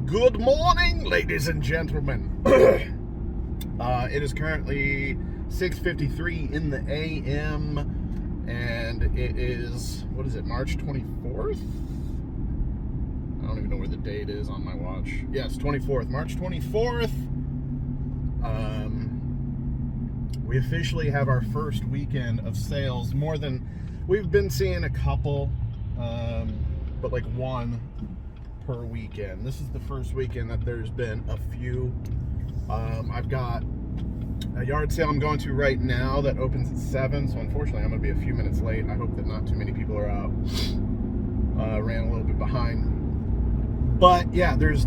Good morning, ladies and gentlemen. It is currently 6:53 in the a.m. and it is, what is it, March 24th? I don't even know where the date is on my watch. Yes, 24th, March 24th. We officially have our first weekend of sales. More than, we've been seeing a couple, but like one per weekend. This is the first weekend that there's been a few. I've got a yard sale I'm going to right now that opens at 7, so unfortunately I'm going to be a few minutes late. I hope that not too many people are out. Ran a little bit behind. But yeah, there's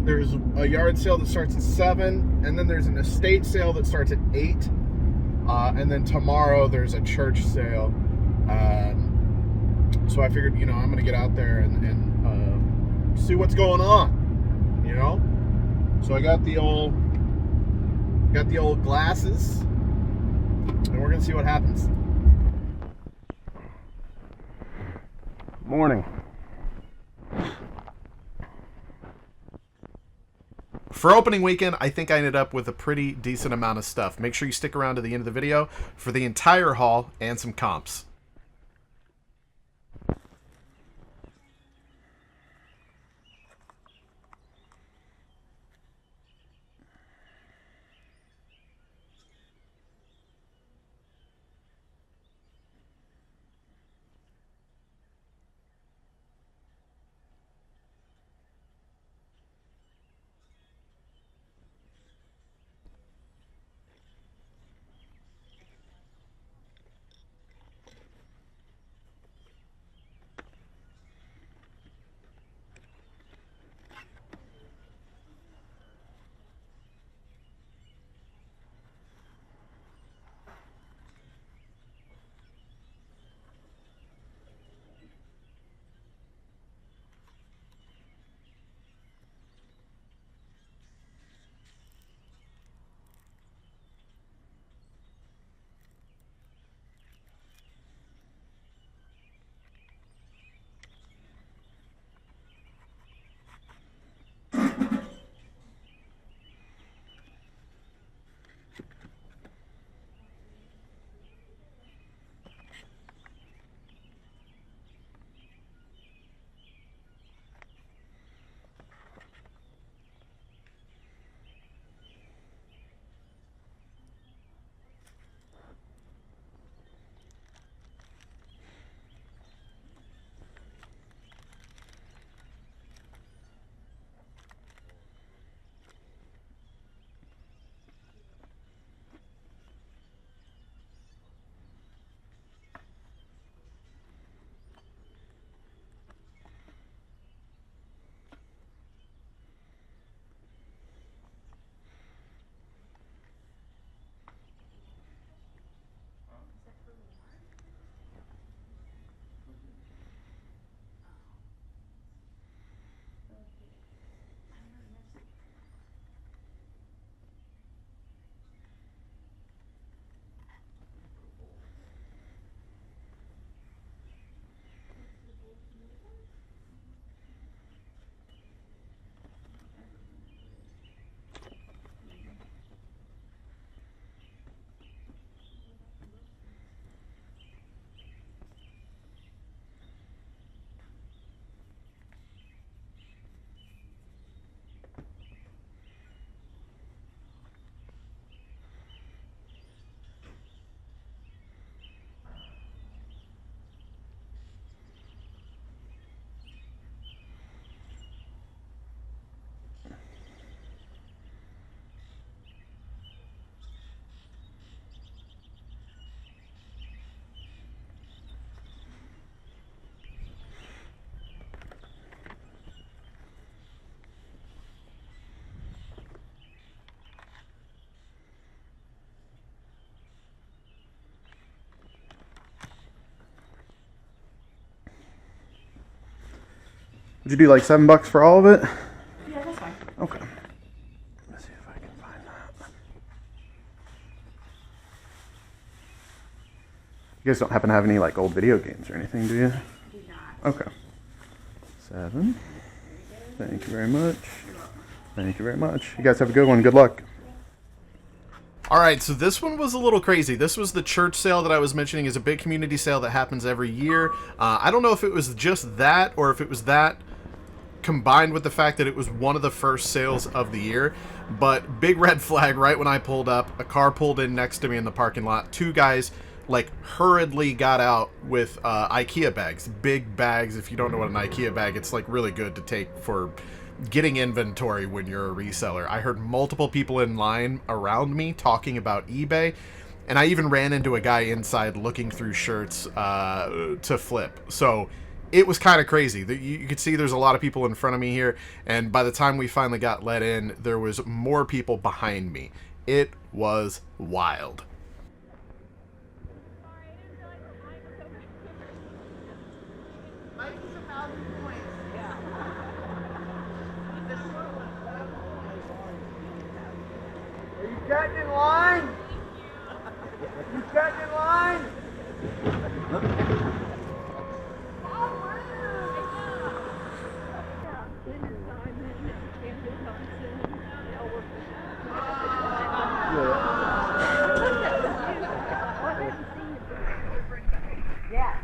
a yard sale that starts at 7, and then there's an estate sale that starts at 8. And then tomorrow there's a church sale. So I figured, I'm going to get out there and see what's going on, So I got the old glasses, and we're going to see what happens. Morning. For opening weekend, I think I ended up with a pretty decent amount of stuff. Make sure you stick around to the end of the video for the entire haul and some comps. Would you do like $7 for all of it? Yeah, that's fine. Okay. Let's see if I can find that. You guys don't happen to have any like old video games or anything, do you? Do not. Okay. 7. Thank you very much. Thank you very much. You guys have a good one. Good luck. All right, so this one was a little crazy. This was the church sale that I was mentioning is a big community sale that happens every year. I don't know if it was just that or if it was that combined with the fact that it was one of the first sales of the year. But big red flag right when I pulled up. A car pulled in next to me in the parking lot. 2 guys like hurriedly got out with IKEA bags. Big bags. If you don't know what an IKEA bag, it's like really good to take for getting inventory when you're a reseller. I heard multiple people in line around me talking about eBay, and I even ran into a guy inside looking through shirts to flip. So it was kind of crazy. You could see there's a lot of people in front of me here, and by the time we finally got let in, there was more people behind me. It was wild. Getting in line? You getting in line? Yeah.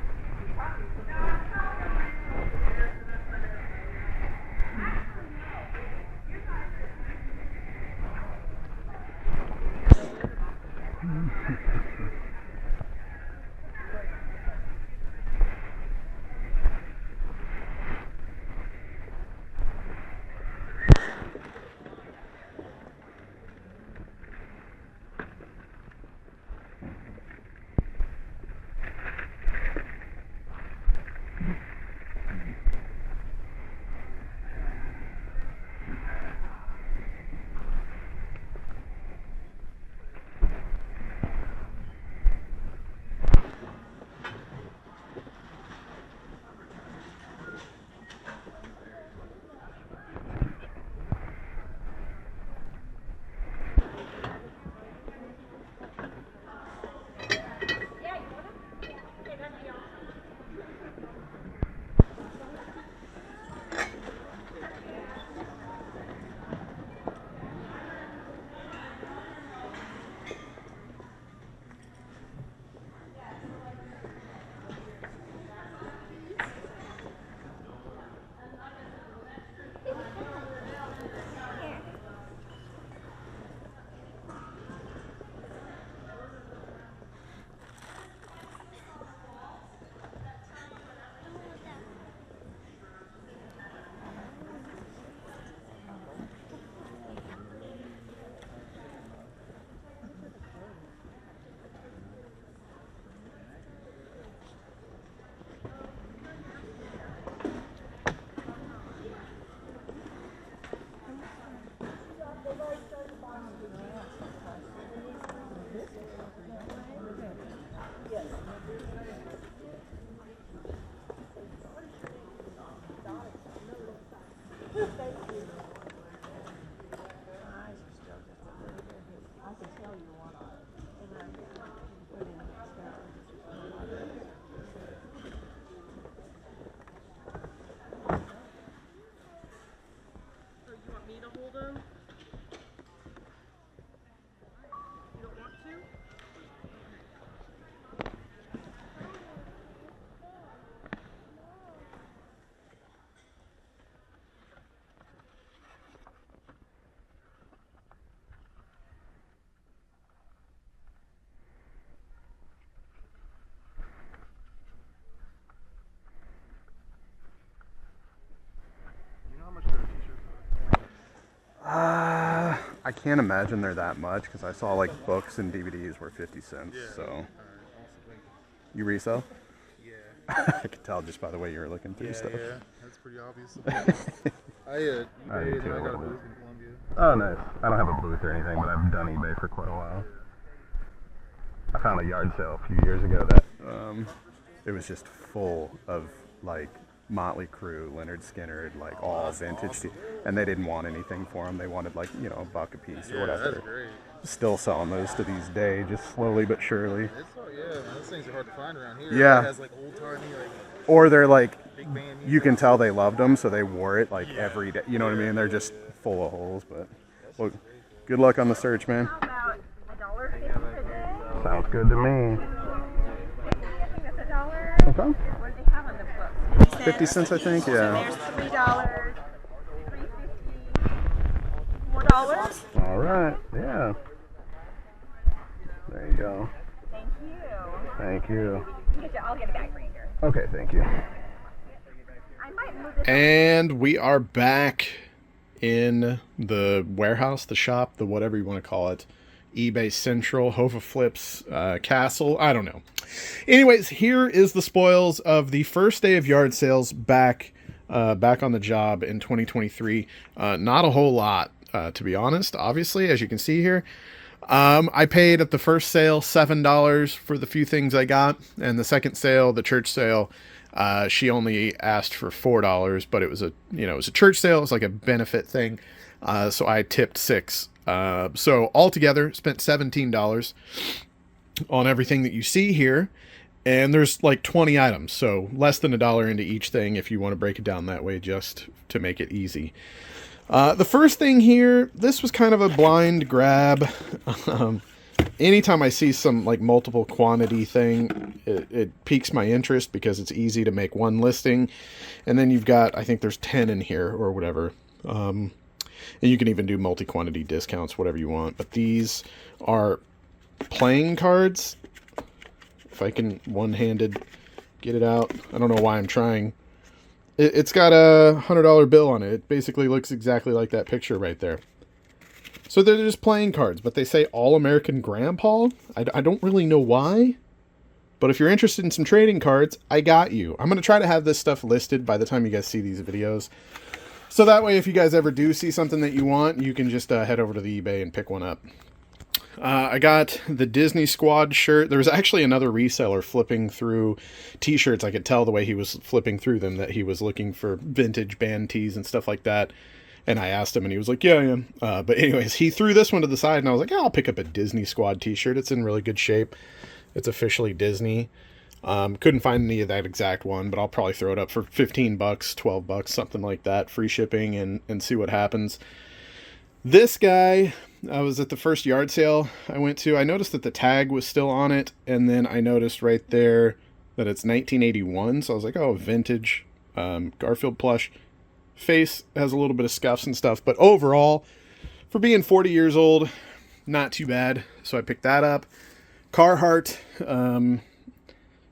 I can't imagine they're that much because I saw like books and DVDs were 50 cents. Yeah. So, awesome. You resell? Yeah. I could tell just by the way you were looking through stuff. Yeah, that's pretty obvious. I got a booth in Columbia. Oh, nice. I don't have a booth or anything, but I've done eBay for quite a while. I found a yard sale a few years ago that it was just full of like Motley Crue, Leonard Skinner, like all vintage. awesome. And they didn't want anything for them. They wanted like, you know, $1 a piece or Yeah, whatever. that's great. Still selling those to these day, just slowly but surely. It's yeah, man, those things are hard to find around here. Yeah. It has like old timey, like Or they're like, big band. you can tell they loved them, so they wore it like every day. You know what I mean? They're just full of holes. But well, good luck on the search, man. How about $1.50 per day? Sounds good to me. I think that's $1. Okay. What do they have on the books? 50 cents, I think. So Yeah. there's $3, $3.50, $4. All right. Yeah. There you go. Thank you. Thank you. I'll get a bag for you here. Okay, thank you. I might move this. And we are back in the warehouse, the shop, the whatever you want to call it. eBay Central, Hova Flips, Castle, I don't know. Anyways, here is the spoils of the first day of yard sales back on the job in 2023. Not a whole lot, to be honest, obviously, as you can see here. I paid at the first sale $7 for the few things I got, and the second sale, the church sale, she only asked for $4, but it was a church sale. It was like a benefit thing, so I tipped $6. So altogether, spent $17 on everything that you see here, and there's like 20 items, so less than $1 into each thing if you want to break it down that way, just to make it easy. The first thing here, this was kind of a blind grab. Anytime I see some like multiple quantity thing, it piques my interest because it's easy to make one listing. And then you've got, I think there's 10 in here or whatever. And you can even do multi-quantity discounts, whatever you want. But these are playing cards. If I can one-handed get it out. I don't know why I'm trying. It's got a $100 bill on it. It basically looks exactly like that picture right there. So they're just playing cards, but they say All-American Grandpa. I don't really know why. But if you're interested in some trading cards, I got you. I'm going to try to have this stuff listed by the time you guys see these videos. So that way, if you guys ever do see something that you want, you can just head over to the eBay and pick one up. I got the Disney Squad shirt. There was actually another reseller flipping through t-shirts. I could tell the way he was flipping through them that he was looking for vintage band tees and stuff like that. And I asked him and he was like, yeah, yeah. But anyways, he threw this one to the side and I was like, yeah, I'll pick up a Disney Squad t-shirt. It's in really good shape. It's officially Disney. Couldn't find any of that exact one, but I'll probably throw it up for 15 bucks, 12 bucks, something like that. Free shipping and see what happens. This guy, I was at the first yard sale I went to. I noticed that the tag was still on it, and then I noticed right there that it's 1981. So I was like, oh, vintage Garfield plush. Face has a little bit of scuffs and stuff, but overall, for being 40 years old, not too bad. So I picked that up. Carhartt.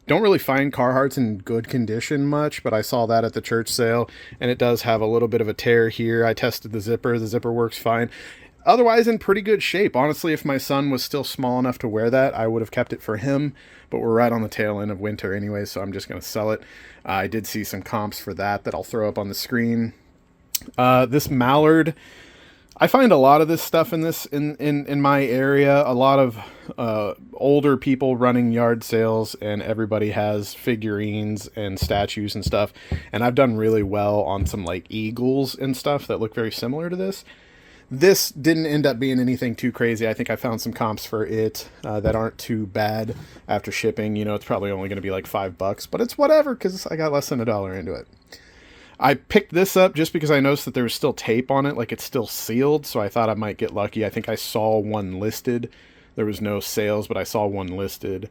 Don't really find Carhartts in good condition much, but I saw that at the church sale, and it does have a little bit of a tear here. I tested the zipper. The zipper works fine. Otherwise, in pretty good shape. Honestly, if my son was still small enough to wear that, I would have kept it for him, but we're right on the tail end of winter anyway, so I'm just going to sell it. I did see some comps for that I'll throw up on the screen. This mallard, I find a lot of this stuff in my area. A lot of older people running yard sales, and everybody has figurines and statues and stuff. And I've done really well on some like eagles and stuff that look very similar to this. This didn't end up being anything too crazy. I think I found some comps for it that aren't too bad after shipping. You know, it's probably only going to be like $5, but it's whatever because I got less than $1 into it. I picked this up just because I noticed that there was still tape on it, like it's still sealed, so I thought I might get lucky. I think I saw one listed. There was no sales, but I saw one listed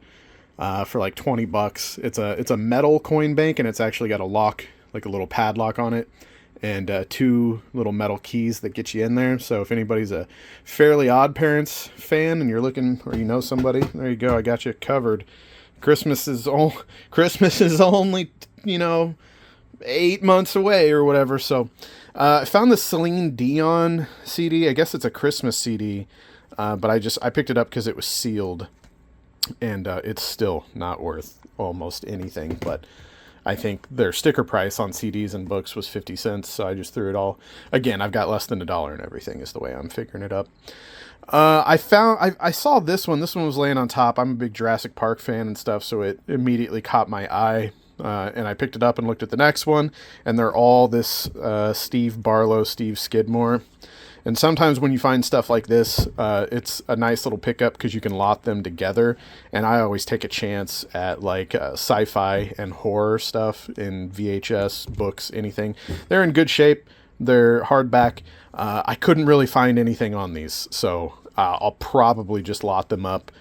for like $20. It's a metal coin bank, and it's actually got a lock, like a little padlock on it, and 2 little metal keys that get you in there. So if anybody's a Fairly Odd Parents fan and you're looking, or you know somebody, there you go. I got you covered. Christmas is only, 8 months away or whatever. So I found the Celine Dion CD. I guess it's a Christmas CD, but I picked it up because it was sealed, and it's still not worth almost anything. But I think their sticker price on CDs and books was 50 cents, so I just threw it all. Again, I've got less than $1 in everything is the way I'm figuring it up. I saw this one. This one was laying on top. I'm a big Jurassic Park fan and stuff, so it immediately caught my eye. and I picked it up and looked at the next one, and they're all this Steve Barlow, Steve Skidmore. And sometimes when you find stuff like this, it's a nice little pickup because you can lot them together. And I always take a chance at like sci-fi and horror stuff in VHS, books, anything. They're in good shape. They're hardback. I couldn't really find anything on these, so I'll probably just lot them up,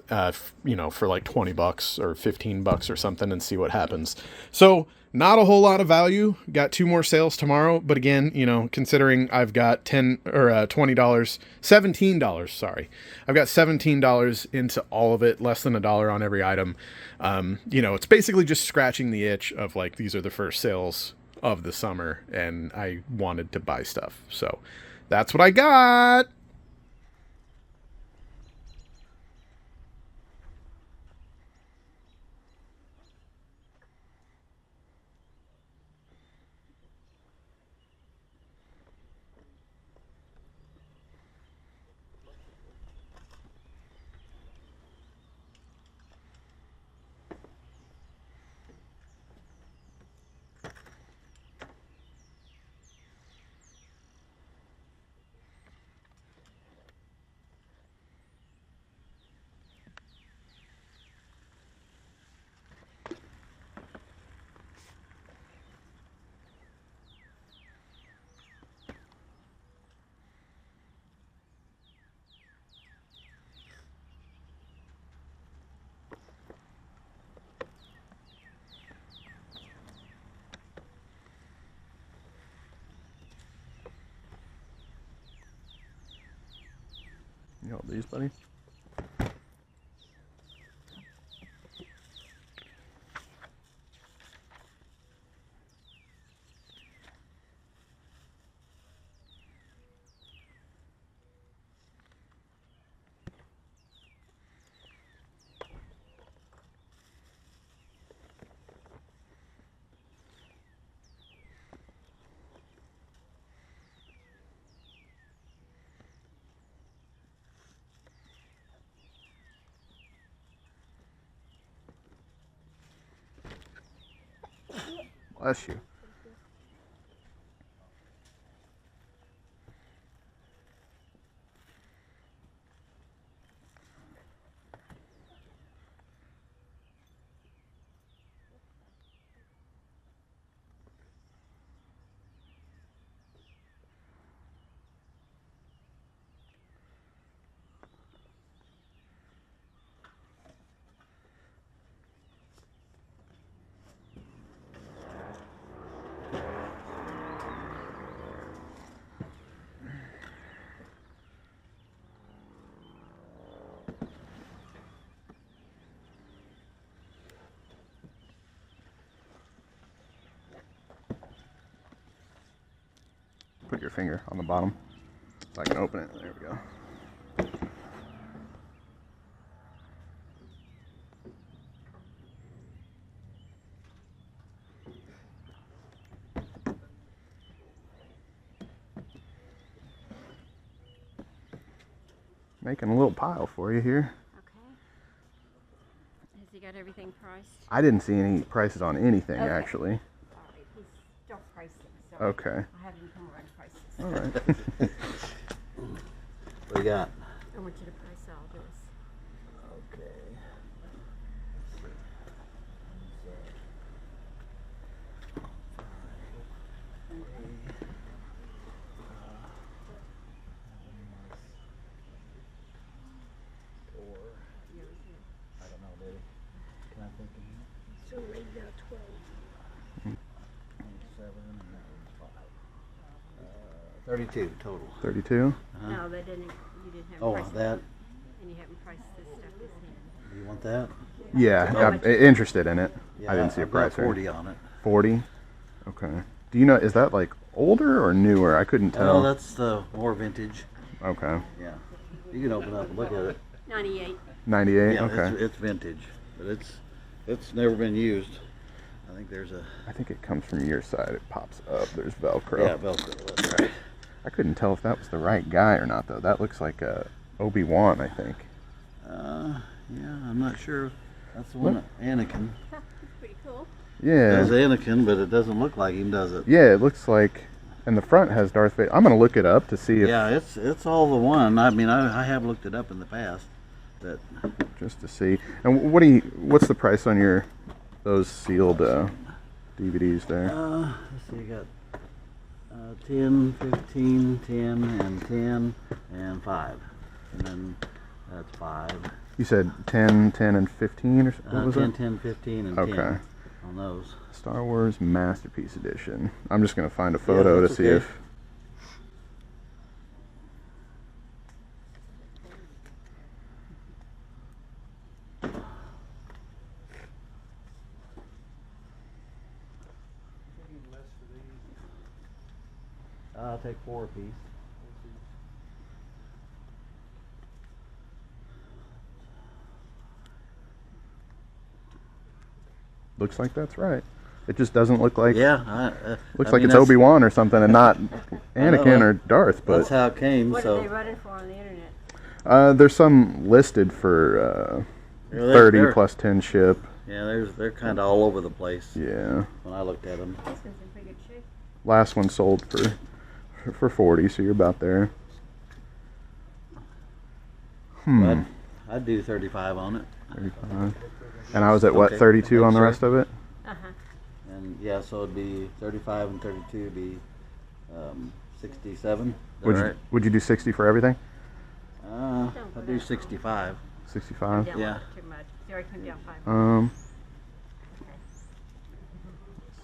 for like $20 or $15 or something and see what happens. So not a whole lot of value. Got 2 more sales tomorrow, but again, considering I've got $17, sorry. I've got $17 into all of it, less than $1 on every item. It's basically just scratching the itch of like, these are the first sales of the summer and I wanted to buy stuff. So that's what I got. You want these, buddy? Bless you. Put your finger on the bottom so I can open it. There we go. Making a little pile for you here. Okay. Has he got everything priced? I didn't see any prices on anything, Okay. actually. All right, he's still pricing, so Okay. I have him come run prices. All right. What do you got? I want you to price all this. Okay. I don't know, Daddy. Can I think of you? So right now 12. 27 and that was 5. 32 total. 32? No, they didn't. You didn't have Oh, prices. that. And you haven't priced this stuff this hand. You want that? Yeah, I'm interested in it. Yeah, I didn't see a I've got price. 40 on it. 40? Okay. Do you know, is that like older or newer? I couldn't Oh, tell. that's the more vintage. Okay. Yeah. You can open up and look at it. 98. 98? Yeah, Okay. it's vintage, but it's never been used. I think there's a I think it comes from your side. It pops up. There's Velcro. yeah Velcro. That's right. I couldn't tell if that was the right guy or not, though. That looks like Obi-Wan, I think. Yeah, I'm not sure. That's the one. Anakin. Pretty cool. Yeah. There's Anakin, but it doesn't look like him, does it? Yeah, it looks like, and the front has Darth Vader. I'm gonna look it up to see if, Yeah, it's all the one. I mean, I have looked it up in the past, but just to see. And what's the price on those sealed DVDs there? let's see, you got 10, 15, 10, and 10, and 5. And then that's 5. You said 10, 10, and 15, or what was 10, it? 10, 15, and Okay. 10 on those. Star Wars Masterpiece Edition. I'm just gonna find a photo to that's see okay. if. I'll take 4 apiece. Looks like that's right. It just doesn't look like. Yeah, Looks I like mean, it's that's- Obi-Wan or something, and not Anakin know. or Darth. But That's how it came. What So are they running for on the internet? there's some listed for Yeah, they're- 30 they're- plus 10 ship. yeah, they're kind of all over the place Yeah. when I looked at them. This one's in pretty good shape. Last one sold for 40, so you're about there. But I'd do 35 on it. 35. And I was at what, Okay. 32 on the Sure. rest of it? Uh-huh. And yeah, so it'd be 35 and 32 would be 67. Is that Would right? would you do 60 for everything? I'd do 65. 65. Down Yeah. too much. They already came down 5. Let's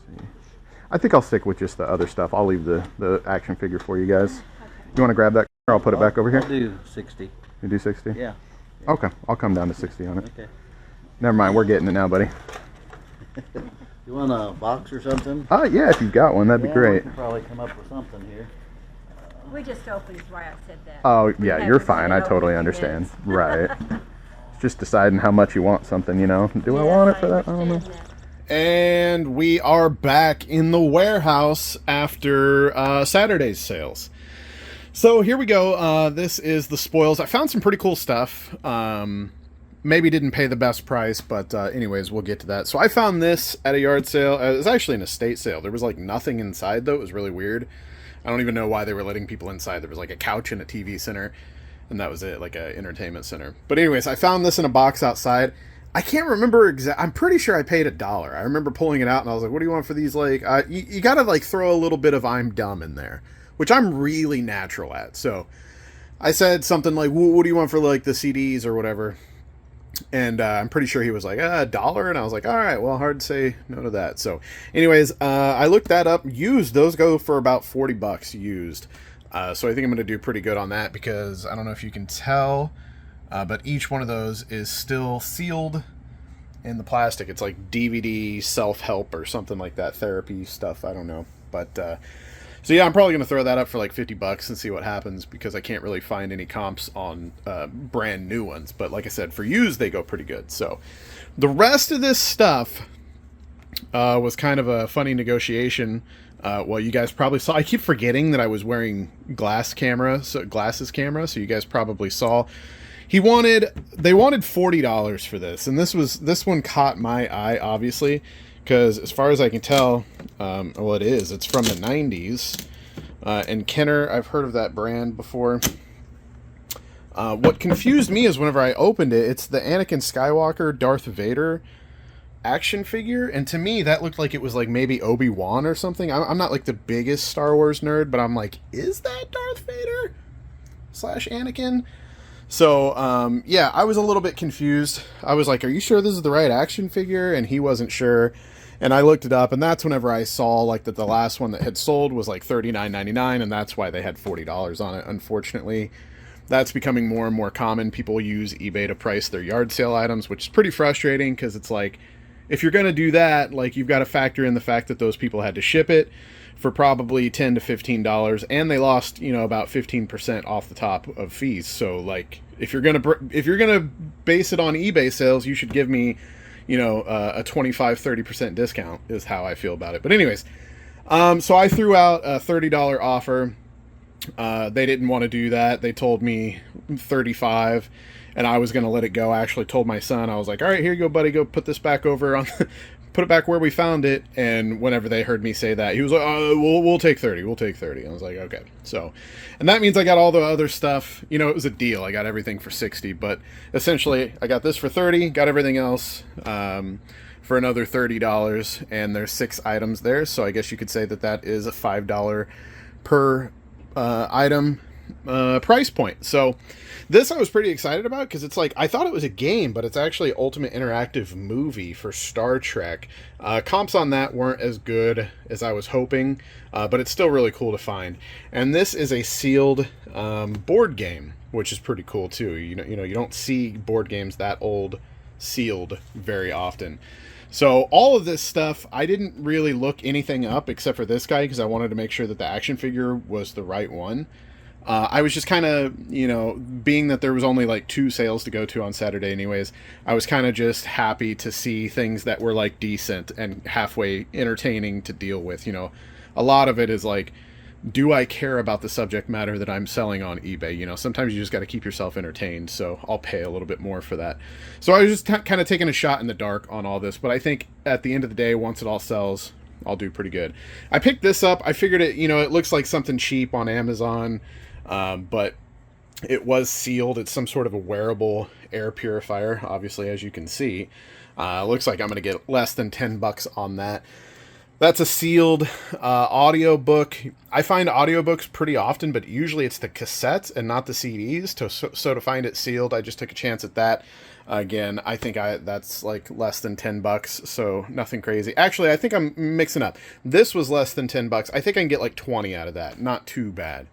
see. I think I'll stick with just the other stuff. I'll leave the action figure for you guys. You want to grab that? Or I'll put it back over here. I'll do 60. You do 60? Yeah. Okay, I'll come down to 60 on it. Okay. Never mind, we're getting it now, buddy. You want a box or something? Yeah, if you've got one, that'd be Yeah, great. We can probably come up with something here. We just opened is why I said that. Oh, We yeah, haven't you're said fine. I over totally 2 understand. minutes. Right. It's just deciding how much you want something, you know. Do I want it for that? I don't know. understand that. And we are back in the warehouse after Saturday's sales. So here we go. This is the spoils. I found some pretty cool stuff. Maybe didn't pay the best price, but anyways, we'll get to that. So I found this at a yard sale. It was actually an estate sale. There was like nothing inside though. It was really weird. I don't even know why they were letting people inside. There was like a couch and a TV center, and that was it, like a entertainment center. But anyways, I found this in a box outside. I can't remember I'm pretty sure I paid $1. I remember pulling it out and I was like, what do you want for these? Like, you gotta like throw a little bit of I'm dumb in there, which I'm really natural at. So I said something like, what do you want for like the CDs or whatever? And I'm pretty sure he was like, $1. And I was like, all right, well, hard to say no to that. So anyways, I looked that up. Used, those go for about $40 used. So I think I'm going to do pretty good on that because I don't know if you can tell, but each one of those is still sealed in the plastic. It's like DVD self-help or something like that, therapy stuff. I don't know. But so yeah, I'm probably going to throw that up for like $50 and see what happens because I can't really find any comps on brand new ones. But like I said, for used, they go pretty good. So the rest of this stuff was kind of a funny negotiation. Well, you guys probably saw. I keep forgetting that I was wearing glasses camera, so you guys probably saw. They wanted $40 for this, and this one caught my eye, obviously. Because as far as I can tell, well, it's from the 90s. And Kenner, I've heard of that brand before. What confused me is whenever I opened it, it's the Anakin Skywalker Darth Vader action figure. And to me, that looked like it was like maybe Obi-Wan or something. I'm not like the biggest Star Wars nerd, but I'm like, is that Darth Vader / Anakin? So, yeah, I was a little bit confused. I was like, are you sure this is the right action figure? And he wasn't sure. And I looked it up, and that's whenever I saw like that the last one that had sold was like $39.99, and that's why they had $40 on it. Unfortunately, that's becoming more and more common. People use eBay to price their yard sale items, which is pretty frustrating because it's like, if you're going to do that, like you've got to factor in the fact that those people had to ship it for probably $10 to $15, and they lost, about 15% off the top of fees. So like, if you're gonna base it on eBay sales, you should give me, a 25-30% discount is how I feel about it. But anyways, so I threw out a $30 offer. They didn't want to do that. They told me $35, and I was gonna let it go. I actually told my son, I was like, all right, here you go, buddy, go put this back over on. put it back where we found it. And whenever they heard me say that, he was like, we'll take 30. We'll take 30. I was like, okay. So, and that means I got all the other stuff. You know, it was a deal. I got everything for 60, but essentially I got this for 30, got everything else for another $30. And there's 6 items there. So I guess you could say that that is a $5 per item price point. So this I was pretty excited about because it's like, I thought it was a game, but it's actually Ultimate Interactive movie for Star Trek. Comps on that weren't as good as I was hoping, but it's still really cool to find. And this is a sealed board game, which is pretty cool too. You know, you don't see board games that old sealed very often. So all of this stuff, I didn't really look anything up except for this guy because I wanted to make sure that the action figure was the right one. I was just kind of, you know, being that there was only like 2 sales to go to on Saturday anyways, I was kind of just happy to see things that were like decent and halfway entertaining to deal with. You know, a lot of it is like, do I care about the subject matter that I'm selling on eBay? You know, sometimes you just got to keep yourself entertained, so I'll pay a little bit more for that. So I was just kind of taking a shot in the dark on all this, but I think at the end of the day, once it all sells, I'll do pretty good. I picked this up. I figured it, you know, it looks like something cheap on Amazon. But it was sealed. It's some sort of a wearable air purifier, obviously, as you can see. Looks like I'm going to get less than $10 on that. That's a sealed audio book. I find audiobooks pretty often, but usually it's the cassettes and not the CDs. So to find it sealed, I just took a chance at that. Again, I think that's like less than $10, so nothing crazy. Actually, I think I'm mixing up. This was less than $10. I think I can get like 20 out of that. Not too bad.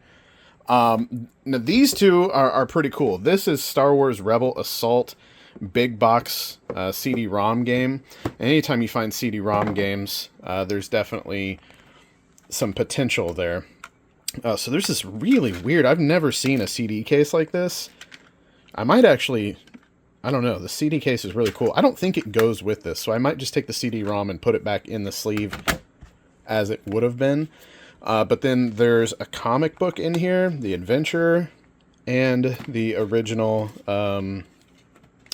Now these two are pretty cool. This is Star Wars Rebel Assault big box CD-ROM game. Anytime you find CD-ROM games, there's definitely some potential there. So there's this really weird, I've never seen a CD case like this. I might actually, I don't know, the CD case is really cool. I don't think it goes with this, so I might just take the CD-ROM and put it back in the sleeve as it would have been. But then there's a comic book in here, The Adventure, and the original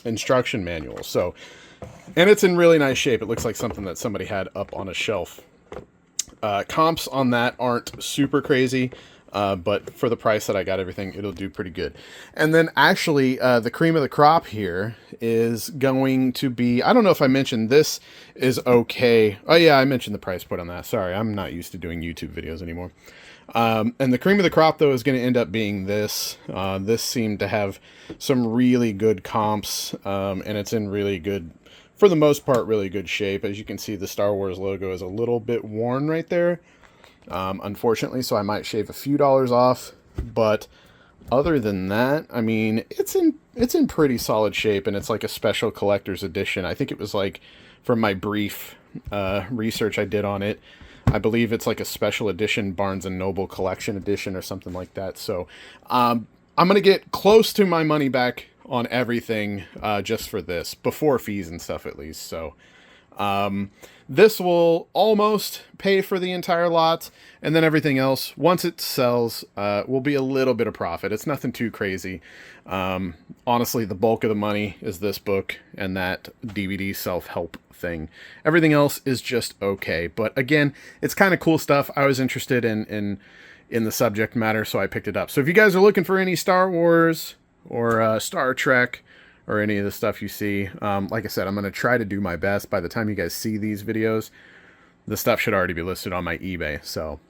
instruction manual. So, and it's in really nice shape. It looks like something that somebody had up on a shelf. Comps on that aren't super crazy, but for the price that I got everything, it'll do pretty good. And then actually, the cream of the crop here is going to be, I don't know if I mentioned this is okay. Oh yeah, I mentioned the price point on that. Sorry, I'm not used to doing YouTube videos anymore. And the cream of the crop though is going to end up being this. This seemed to have some really good comps, and it's in really good, for the most part, really good shape. As you can see, the Star Wars logo is a little bit worn right there. Unfortunately, so I might shave a few dollars off, but other than that, I mean, it's in pretty solid shape, and it's like a special collector's edition. I think it was like, from my brief research I did on it, I believe it's like a special edition Barnes & Noble collection edition or something like that. So I'm going to get close to my money back on everything just for this, before fees and stuff at least. So this will almost pay for the entire lot, and then everything else, once it sells, will be a little bit of profit. It's nothing too crazy. Honestly, the bulk of the money is this book and that DVD self-help thing. Everything else is just okay. But again, it's kind of cool stuff. I was interested in the subject matter, so I picked it up. So if you guys are looking for any Star Wars or Star Trek, or any of the stuff you see, like I said, I'm going to try to do my best. By the time you guys see these videos, the stuff should already be listed on my eBay. So,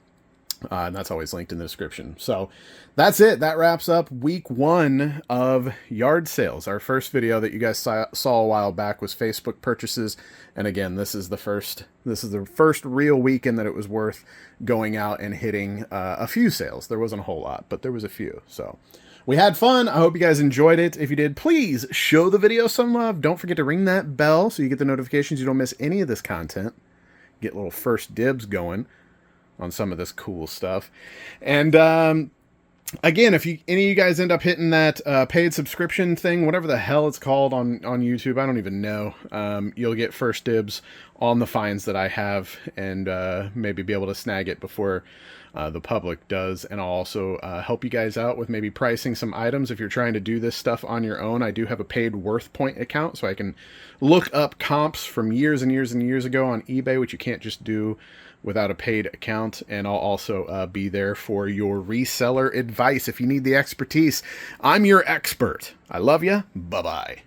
and that's always linked in the description. So that's it. That wraps up week 1 of yard sales. Our first video that you guys saw a while back was Facebook purchases. And again, this is the first real weekend that it was worth going out and hitting a few sales. There wasn't a whole lot, but there was a few. So we had fun. I hope you guys enjoyed it. If you did, please show the video some love. Don't forget to ring that bell so you get the notifications. You don't miss any of this content. Get little first dibs going on some of this cool stuff. And again, if any of you guys end up hitting that paid subscription thing, whatever the hell it's called on YouTube, I don't even know, you'll get first dibs on the finds that I have, and maybe be able to snag it before the public does. And I'll also help you guys out with maybe pricing some items if you're trying to do this stuff on your own. I do have a paid WorthPoint account, so I can look up comps from years and years and years ago on eBay, which you can't just do without a paid account. And I'll also be there for your reseller advice if you need the expertise. I'm your expert. I love you. Bye-bye.